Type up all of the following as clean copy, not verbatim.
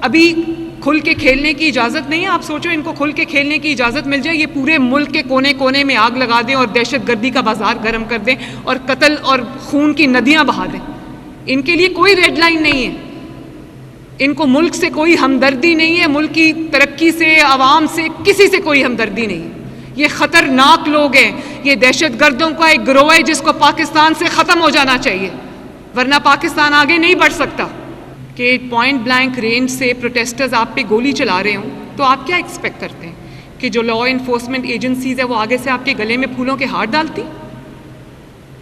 ابھی کھل کے کھیلنے کی اجازت نہیں ہے. آپ سوچو ان کو کھل کے کھیلنے کی اجازت مل جائے, یہ پورے ملک کے کونے کونے میں آگ لگا دیں اور دہشت گردی کا بازار گرم کر دیں اور قتل اور خون کی ندیاں بہا دیں. ان کے لیے کوئی ریڈ لائن نہیں ہے. ان کو ملک سے کوئی ہمدردی نہیں ہے, ملک کی ترقی سے, عوام سے, کسی سے کوئی ہمدردی نہیں ہے. یہ خطرناک لوگ ہیں. یہ دہشت گردوں کا ایک گروہ ہے جس کو پاکستان سے ختم ہو جانا چاہیے, ورنہ پاکستان آگے نہیں بڑھ سکتا. کہ پوائنٹ بلینک رینج سے پروٹیسٹرز آپ پہ گولی چلا رہے ہوں تو آپ کیا ایکسپیکٹ کرتے ہیں کہ جو لا انفورسمنٹ ایجنسیز ہیں وہ آگے سے آپ کے گلے میں پھولوں کے ہار ڈالتی؟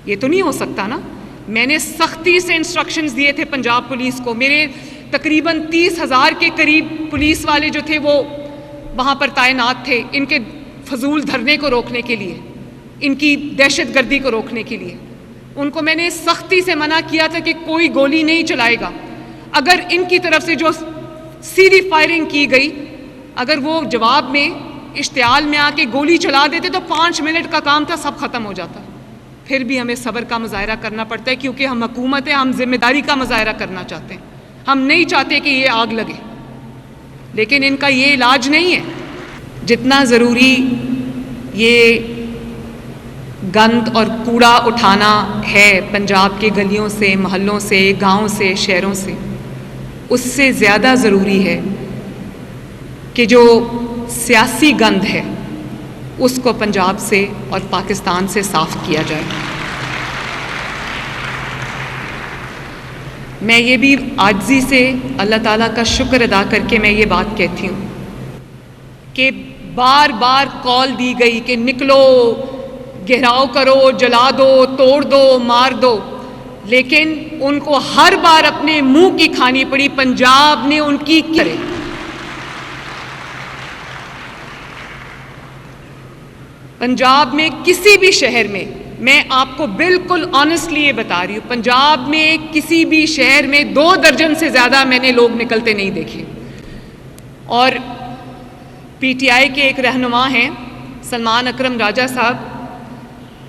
یہ تو نہیں ہو سکتا نا. میں نے سختی سے انسٹرکشنز دیے تھے پنجاب پولیس کو. میرے تقریباً 30,000 کے قریب پولیس والے جو تھے وہ وہاں پر تعینات تھے ان کے فضول دھرنے کو روکنے کے لیے, ان کی دہشت گردی کو روکنے کے لیے. ان کو میں نے سختی سے منع کیا تھا کہ کوئی گولی نہیں چلائے گا. اگر ان کی طرف سے جو سیدھی فائرنگ کی گئی, اگر وہ جواب میں اشتعال میں آ کے گولی چلا دیتے تو 5 منٹ کا کام تھا, سب ختم ہو جاتا. پھر بھی ہمیں صبر کا مظاہرہ کرنا پڑتا ہے کیونکہ ہم حکومت ہیں, ہم ذمہ داری کا مظاہرہ کرنا چاہتے ہیں. ہم نہیں چاہتے کہ یہ آگ لگے, لیکن ان کا یہ علاج نہیں ہے. جتنا ضروری یہ گند اور کوڑا اٹھانا ہے پنجاب کے گلیوں سے, محلوں سے, گاؤں سے, شہروں سے, اس سے زیادہ ضروری ہے کہ جو سیاسی گند ہے اس کو پنجاب سے اور پاکستان سے صاف کیا جائے. میں یہ بھی عاجزی سے اللہ تعالیٰ کا شکر ادا کر کے میں یہ بات کہتی ہوں کہ بار بار کال دی گئی کہ نکلو, گھیراؤ کرو, جلا دو, توڑ دو, مار دو, لیکن ان کو ہر بار اپنے منہ کی کھانی پڑی. پنجاب نے ان کی کرے. پنجاب میں کسی بھی شہر میں آپ کو بالکل آنیسٹلی یہ بتا رہی ہوں, پنجاب میں کسی بھی شہر میں 2 درجن سے زیادہ میں نے لوگ نکلتے نہیں دیکھے. اور پی ٹی آئی کے ایک رہنما ہیں سلمان اکرم راجہ صاحب,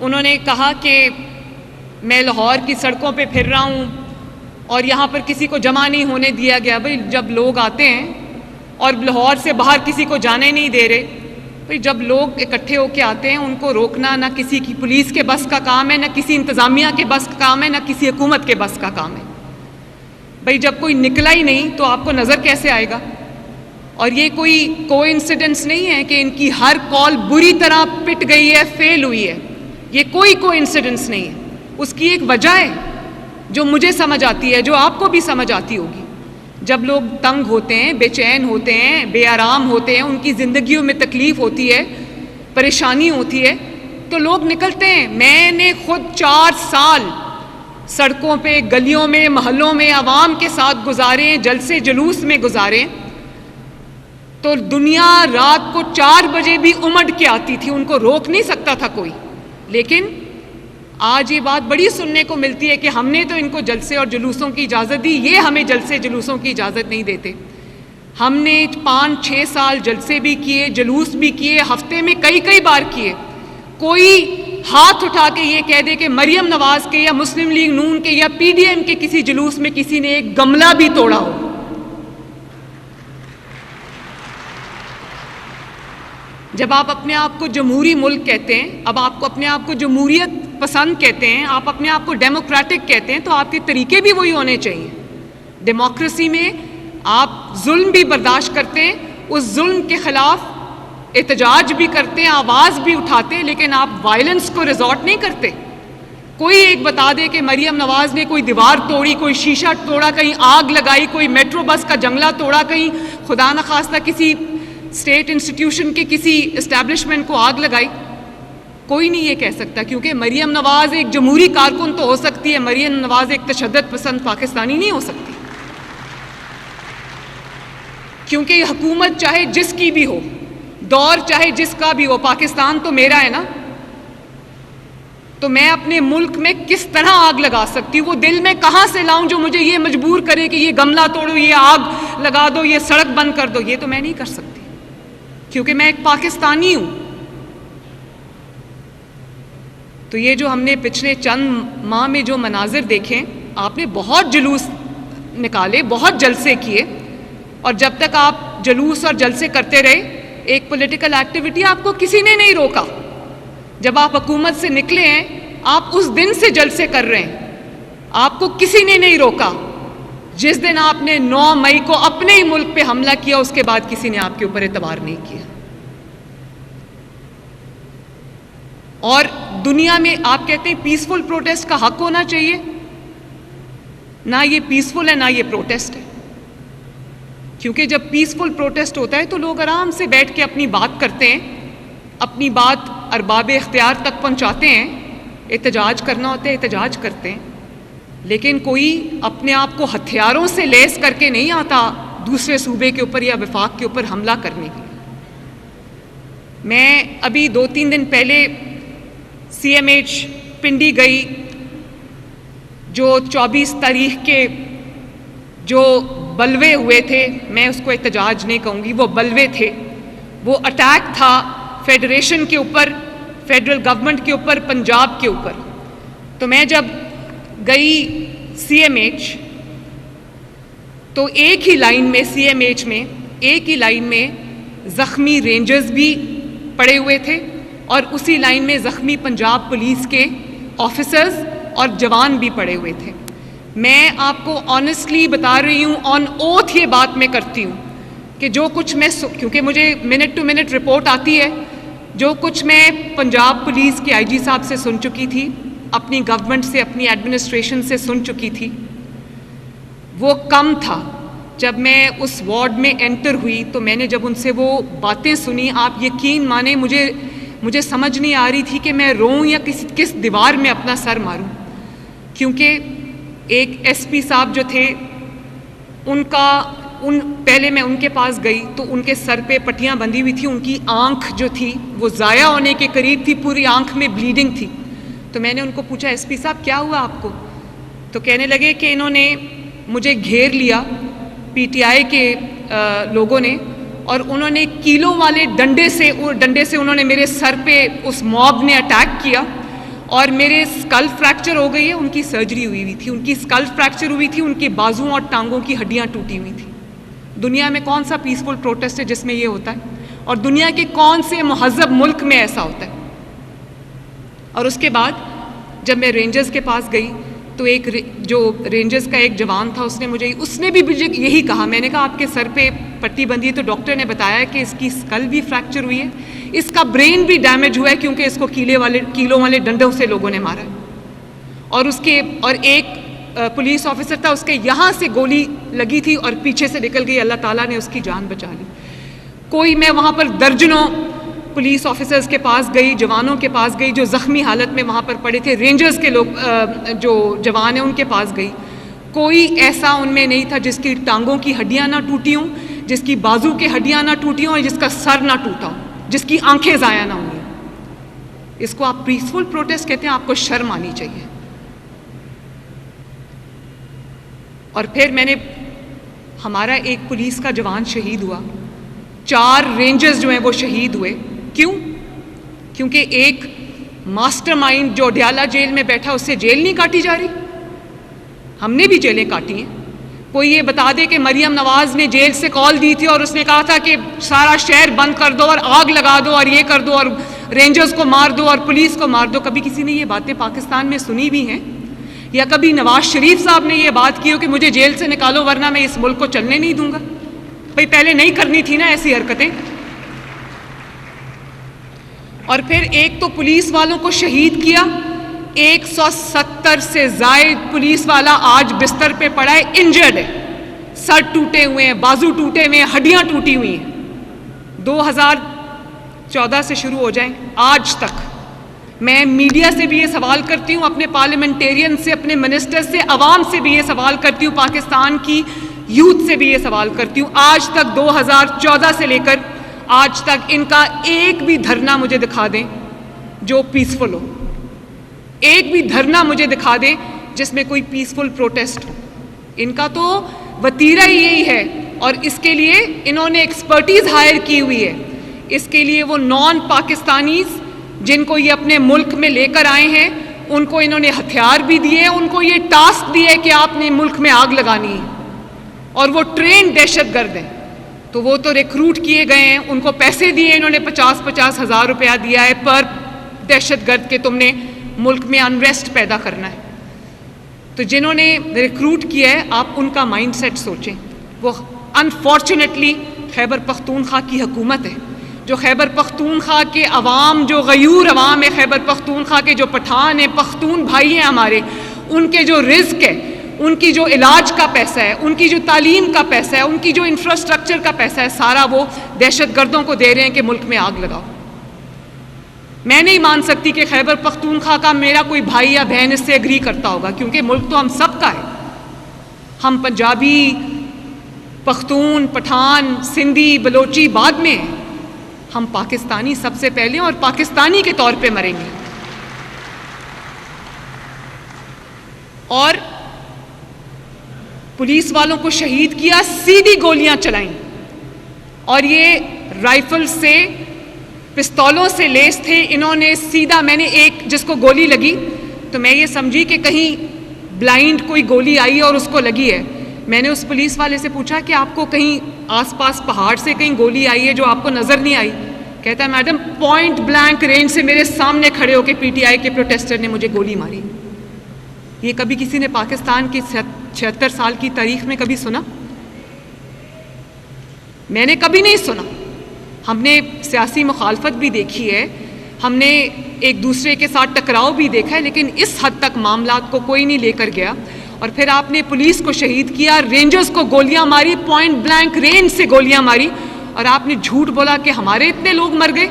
انہوں نے کہا کہ میں لاہور کی سڑکوں پہ پھر رہا ہوں اور یہاں پر کسی کو جمع نہیں ہونے دیا گیا. بھئی جب لوگ آتے ہیں اور لاہور سے باہر کسی کو جانے نہیں دے رہے, بھئی جب لوگ اکٹھے ہو کے آتے ہیں ان کو روکنا نہ کسی کی پولیس کے بس کا کام ہے, نہ کسی انتظامیہ کے بس کا کام ہے, نہ کسی حکومت کے بس کا کام ہے. بھئی جب کوئی نکلا ہی نہیں تو آپ کو نظر کیسے آئے گا؟ اور یہ کوئی کوئنسیڈنس نہیں ہے کہ ان کی ہر کال بری طرح پٹ گئی ہے, فیل ہوئی ہے. یہ کوئی کوئنسیڈنس نہیں ہے. اس کی ایک وجہ ہے جو مجھے سمجھ آتی ہے, جو آپ کو بھی سمجھ آتی ہوگی. جب لوگ تنگ ہوتے ہیں, بے چین ہوتے ہیں, بے آرام ہوتے ہیں, ان کی زندگیوں میں تکلیف ہوتی ہے, پریشانی ہوتی ہے, تو لوگ نکلتے ہیں. میں نے خود 4 سال سڑکوں پہ, گلیوں میں, محلوں میں عوام کے ساتھ گزارے, جلسے جلوس میں گزارے. تو دنیا رات کو 4 بجے بھی امڑ کے آتی تھی, ان کو روک نہیں سکتا تھا کوئی. لیکن آج یہ بات بڑی سننے کو ملتی ہے کہ ہم نے تو ان کو جلسے اور جلوسوں کی اجازت دی, یہ ہمیں جلسے جلوسوں کی اجازت نہیں دیتے. ہم نے 5-6 سال جلسے بھی کیے, جلوس بھی کیے, ہفتے میں کئی بار کیے. کوئی ہاتھ اٹھا کے یہ کہہ دے کہ مریم نواز کے یا مسلم لیگ نون کے یا پی ڈی ایم کے کسی جلوس میں کسی نے ایک گملہ بھی توڑا ہو. جب آپ اپنے آپ کو جمہوری ملک کہتے ہیں, اب آپ کو اپنے آپ کو جمہوریت پسند کہتے ہیں, آپ اپنے آپ کو ڈیموکریٹک کہتے ہیں, تو آپ کے طریقے بھی وہی ہونے چاہیے. ڈیموکریسی میں آپ ظلم بھی برداشت کرتے ہیں, اس ظلم کے خلاف احتجاج بھی کرتے ہیں, آواز بھی اٹھاتے ہیں, لیکن آپ وائلنس کو ریزورٹ نہیں کرتے. کوئی ایک بتا دے کہ مریم نواز نے کوئی دیوار توڑی, کوئی شیشہ توڑا, کہیں آگ لگائی, کوئی میٹرو بس کا جنگلہ توڑا, کہیں خدا نخواستہ کسی اسٹیٹ انسٹیٹیوشن کے کسی اسٹیبلشمنٹ کو آگ لگائی. کوئی نہیں یہ کہہ سکتا, کیونکہ مریم نواز ایک جمہوری کارکن تو ہو سکتی ہے, مریم نواز ایک تشدد پسند پاکستانی نہیں ہو سکتی. کیونکہ یہ حکومت چاہے جس کی بھی ہو, دور چاہے جس کا بھی ہو, پاکستان تو میرا ہے نا. تو میں اپنے ملک میں کس طرح آگ لگا سکتی ہوں؟ وہ دل میں کہاں سے لاؤں جو مجھے یہ مجبور کرے کہ یہ گملہ توڑو, یہ آگ لگا دو, یہ سڑک بند کر دو. یہ تو میں نہیں کر سکتی, کیونکہ میں ایک پاکستانی ہوں. تو یہ جو ہم نے پچھلے چند ماہ میں جو مناظر دیکھے, آپ نے بہت جلوس نکالے, بہت جلسے کیے, اور جب تک آپ جلوس اور جلسے کرتے رہے، ایک پولیٹیکل ایکٹیویٹی آپ کو کسی نے نہیں روکا. جب آپ حکومت سے نکلے ہیں، آپ اس دن سے جلسے کر رہے ہیں، آپ کو کسی نے نہیں روکا. جس دن آپ نے 9 مئی کو اپنے ہی ملک پہ حملہ کیا، اس کے بعد کسی نے آپ کے اوپر اعتبار نہیں کیا. اور دنیا میں آپ کہتے ہیں پیسفل پروٹیسٹ کا حق ہونا چاہیے، نہ یہ پیسفل ہے نہ یہ پروٹیسٹ ہے. کیونکہ جب پیسفل پروٹیسٹ ہوتا ہے تو لوگ آرام سے بیٹھ کے اپنی بات کرتے ہیں، اپنی بات ارباب اختیار تک پہنچاتے ہیں. احتجاج کرنا ہوتا ہے احتجاج کرتے ہیں، لیکن کوئی اپنے آپ کو ہتھیاروں سے لیس کر کے نہیں آتا دوسرے صوبے کے اوپر یا وفاق کے اوپر حملہ کرنے کے. میں ابھی 2-3 دن پہلے CMH پنڈی گئی. جو 24 تاریخ کے جو بلوے ہوئے تھے، میں اس کو احتجاج نہیں کہوں گی، وہ بلوے تھے، وہ اٹیک تھا فیڈریشن کے اوپر، فیڈرل گورنمنٹ کے اوپر، پنجاب کے اوپر. تو میں جب گئی CMH تو ایک ہی لائن میں CMH میں ایک ہی لائن میں زخمی رینجرز بھی پڑے ہوئے تھے اور اسی لائن میں زخمی پنجاب پولیس کے آفیسرز اور جوان بھی پڑے ہوئے تھے. میں آپ کو آنیسٹلی بتا رہی ہوں، آن اوتھ یہ بات میں کرتی ہوں کہ جو کچھ میں کیونکہ مجھے منٹ ٹو منٹ رپورٹ آتی ہے، جو کچھ میں پنجاب پولیس کے IG صاحب سے سن چکی تھی، اپنی گورنمنٹ سے، اپنی ایڈمنسٹریشن سے سن چکی تھی، وہ کم تھا. جب میں اس وارڈ میں انٹر ہوئی تو میں نے جب ان سے وہ باتیں سنی، آپ یقین مانیں مجھے سمجھ نہیں آ رہی تھی کہ میں روؤں یا کس دیوار میں اپنا سر ماروں. کیونکہ ایک SP صاحب جو تھے، پہلے میں ان کے پاس گئی تو ان کے سر پہ پٹیاں بندھی ہوئی تھیں، ان کی آنکھ جو تھی وہ ضائع ہونے کے قریب تھی، پوری آنکھ میں بلیڈنگ تھی. تو میں نے ان کو پوچھا SP صاحب کیا ہوا آپ کو؟ تو کہنے لگے کہ انہوں نے مجھے گھیر لیا PTI کے لوگوں نے، اور انہوں نے کیلوں والے ڈنڈے سے انہوں نے میرے سر پہ اس موب نے اٹیک کیا اور میرے اسکل فریکچر ہو گئی ہے. ان کی سرجری ہوئی تھی، ان کی اسکل فریکچر ہوئی تھی، ان کے بازوؤں اور ٹانگوں کی ہڈیاں ٹوٹی ہوئی تھیں. دنیا میں کون سا پیسفل پروٹیسٹ ہے جس میں یہ ہوتا ہے؟ اور دنیا کے کون سے مہذب ملک میں ایسا ہوتا ہے؟ اور اس کے بعد جب میں رینجرز کے پاس گئی تو ایک جو رینجرز کا ایک جوان تھا، اس نے بھی مجھے یہی کہا. میں نے کہا آپ کے سر پہ پٹی بندھی ہے، تو ڈاکٹر نے بتایا کہ اس کی اسکل بھی فریکچر ہوئی ہے، اس کا برین بھی ڈیمیج ہوا ہے کیونکہ اس کو کیلوں والے ڈنڈوں سے لوگوں نے مارا ہے. اور ایک پولیس آفیسر تھا، اس کے یہاں سے گولی لگی تھی اور پیچھے سے نکل گئی، اللہ تعالیٰ نے اس کی جان بچا لی. میں وہاں پر درجنوں پولیس آفیسرز کے پاس گئی، جوانوں کے پاس گئی جو زخمی حالت میں وہاں پر پڑے تھے، رینجرز کے لوگ جو جوان ہیں ان کے پاس گئی. کوئی ایسا ان میں نہیں تھا جس کی ٹانگوں کی ہڈیاں نہ ٹوٹی ہوں، جس کی بازو کی ہڈیاں نہ ٹوٹی ہوں، اور جس کا سر نہ ٹوٹا ہو، جس کی آنکھیں ضائع نہ ہوئی. اس کو آپ پیسفل پروٹیسٹ کہتے ہیں؟ آپ کو شرم آنی چاہیے. اور پھر ہمارا ایک پولیس کا جوان شہید ہوا، 4 رینجرز جو ہیں وہ شہید ہوئے. کیوں؟ کیونکہ ایک ماسٹر مائنڈ جو اڈیالہ جیل میں بیٹھا، اس سے جیل نہیں کاٹی جا رہی. ہم نے بھی جیلیں کاٹی ہیں. کوئی یہ بتا دے کہ مریم نواز نے جیل سے کال دی تھی اور اس نے کہا تھا کہ سارا شہر بند کر دو اور آگ لگا دو اور یہ کر دو اور رینجرز کو مار دو اور پولیس کو مار دو. کبھی کسی نے یہ باتیں پاکستان میں سنی بھی ہیں؟ یا کبھی نواز شریف صاحب نے یہ بات کی ہو کہ مجھے جیل سے نکالو ورنہ میں اس ملک کو چلنے نہیں دوں گا؟ بھئی پہلے نہیں کرنی تھی نا ایسی حرکتیں. اور پھر ایک تو پولیس والوں کو شہید کیا، 170 سے زائد پولیس والا آج بستر پہ پڑا ہے، انجرڈ ہے، سر ٹوٹے ہوئے ہیں، بازو ٹوٹے ہوئے ہیں، ہڈیاں ٹوٹی ہوئی ہیں. 2014 سے شروع ہو جائیں آج تک. میں میڈیا سے بھی یہ سوال کرتی ہوں، اپنے پارلیمنٹیرین سے، اپنے منسٹر سے، عوام سے بھی یہ سوال کرتی ہوں، پاکستان کی یوتھ سے بھی یہ سوال کرتی ہوں، آج تک 2014 سے لے کر آج تک ان کا ایک بھی دھرنا مجھے دکھا دیں جو پیسفل ہو. ایک بھی دھرنا مجھے دکھا دیں جس میں کوئی پیسفل پروٹیسٹ ہو. ان کا تو وتیرہ ہی یہی ہے، اور اس کے لیے انہوں نے ایکسپرٹیز ہائر کی ہوئی ہے. اس کے لیے وہ نان پاکستانیز جن کو یہ اپنے ملک میں لے کر آئے ہیں، ان کو انہوں نے ہتھیار بھی دیے، ان کو یہ ٹاسک دیے کہ آپ نے ملک میں آگ لگانی ہے. اور وہ ٹرینڈ دہشت گرد ہیں، تو وہ تو ریکروٹ کیے گئے ہیں، ان کو پیسے دیے انہوں نے 50-50 ہزار روپیہ دیا ہے پر دہشت گرد کے تم نے ملک میں انریسٹ پیدا کرنا ہے. تو جنہوں نے ریکروٹ کیا ہے آپ ان کا مائنڈ سیٹ سوچیں. وہ انفارچونیٹلی خیبر پختونخوا کی حکومت ہے، جو خیبر پختونخوا کے عوام، جو غیور عوام ہے خیبر پختونخوا کے، جو پٹھان ہیں، پختون بھائی ہیں ہمارے، ان کے جو رزق ہے، ان کی جو علاج کا پیسہ ہے، ان کی جو تعلیم کا پیسہ ہے، ان کی جو انفراسٹرکچر کا پیسہ ہے، سارا وہ دہشت گردوں کو دے رہے ہیں کہ ملک میں آگ لگاؤ. میں نہیں مان سکتی کہ خیبر پختونخوا کا میرا کوئی بھائی یا بہن اس سے ایگری کرتا ہوگا، کیونکہ ملک تو ہم سب کا ہے. ہم پنجابی، پختون، پٹھان، سندھی، بلوچی بعد میں ہیں. ہم پاکستانی سب سے پہلے اور پاکستانی کے طور پہ مریں گے. اور پولیس والوں کو شہید کیا، سیدھی گولیاں چلائیں، اور یہ رائفل سے، پستولوں سے لیس تھے. انہوں نے سیدھا، میں نے ایک جس کو گولی لگی تو میں یہ سمجھی کہ کہیں بلائنڈ کوئی گولی آئی اور اس کو لگی ہے. میں نے اس پولیس والے سے پوچھا کہ آپ کو کہیں آس پاس پہاڑ سے کہیں گولی آئی ہے جو آپ کو نظر نہیں آئی؟ کہتا ہے میڈم پوائنٹ بلینک رینج سے میرے سامنے کھڑے ہو کے پی ٹی آئی کے پروٹیسٹر نے مجھے گولی ماری. یہ کبھی کسی نے پاکستان کی 76 سال کی تاریخ میں کبھی سنا؟ میں نے کبھی نہیں سنا. ہم نے سیاسی مخالفت بھی دیکھی ہے، ہم نے ایک دوسرے کے ساتھ ٹکراؤ بھی دیکھا ہے، لیکن اس حد تک معاملات کو کوئی نہیں لے کر گیا. اور پھر آپ نے پولیس کو شہید کیا، رینجرز کو گولیاں ماری، پوائنٹ بلینک رینج سے گولیاں ماری، اور آپ نے جھوٹ بولا کہ ہمارے اتنے لوگ مر گئے.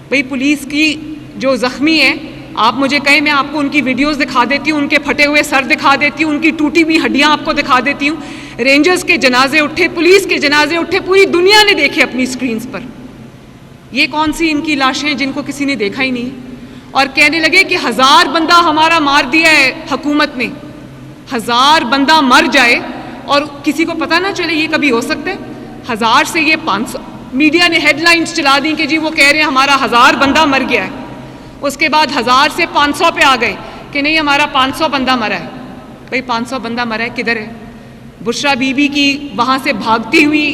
بھئی پولیس کی جو زخمی ہے، آپ مجھے کہیں میں آپ کو ان کی ویڈیوز دکھا دیتی ہوں، ان کے پھٹے ہوئے سر دکھا دیتی ہوں، ان کی ٹوٹی ہوئی ہڈیاں آپ کو دکھا دیتی ہوں. رینجرز کے جنازے اٹھے، پولیس کے جنازے اٹھے، پوری دنیا نے دیکھے اپنی سکرینز پر. یہ کون سی ان کی لاشیں جن کو کسی نے دیکھا ہی نہیں؟ اور کہنے لگے کہ 1000 بندہ ہمارا مار دیا ہے حکومت نے. 1000 بندہ مر جائے اور کسی کو پتہ نہ چلے، یہ کبھی ہو سکتا ہے؟ 1000 سے یہ 500، میڈیا نے ہیڈ لائنز چلا دیں کہ جی وہ کہہ رہے ہیں ہمارا 1000 بندہ مر گیا ہے. اس کے بعد 1000 سے 500 پہ آ گئے کہ نہیں ہمارا 500 بندہ مرا ہے. بھئی 500 بندہ مرا ہے کدھر ہے؟ بشرا بی بی کی وہاں سے بھاگتی ہوئی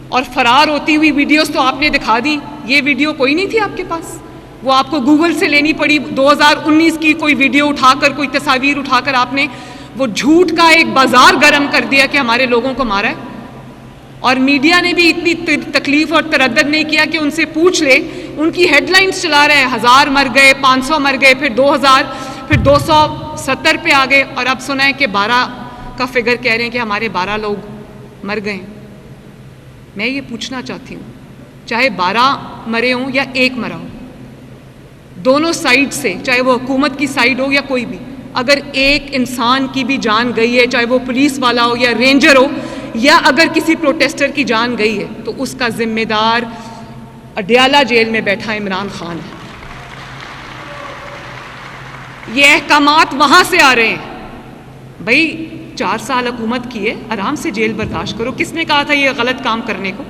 اور فرار ہوتی ہوئی ویڈیوز تو آپ نے دکھا دی. یہ ویڈیو کوئی نہیں تھی آپ کے پاس، وہ آپ کو گوگل سے لینی پڑی. 2019 کی کوئی ویڈیو اٹھا کر، کوئی تصاویر اٹھا کر آپ نے وہ جھوٹ کا ایک بازار گرم کر دیا کہ ہمارے لوگوں کو مارا ہے. اور میڈیا نے بھی اتنی تکلیف اور تردد نہیں کیا کہ ان سے پوچھ لے. ان کی ہیڈ لائنز چلا رہے ہیں 1000 مر گئے، 500 مر گئے، پھر 2000، پھر 270 پہ آ گئے، اور اب سنا ہے کہ 12 کا فگر کہہ رہے ہیں کہ ہمارے 12 لوگ مر گئے. میں یہ پوچھنا چاہتی ہوں، چاہے 12 مرے ہوں یا 1 مرا ہو، دونوں سائڈ سے، چاہے وہ حکومت کی سائڈ ہو یا کوئی بھی، اگر ایک انسان کی بھی جان گئی ہے، چاہے وہ پولیس والا ہو یا رینجر ہو، یا اگر کسی پروٹیسٹر کی جان گئی ہے، تو اس کا ذمہ دار اڈیالہ جیل میں بیٹھا عمران خان ہے. یہ احکامات وہاں سے آ رہے ہیں. بھائی 4 سال حکومت کی ہے، آرام سے جیل برداشت کرو. کس نے کہا تھا یہ غلط کام کرنے کو؟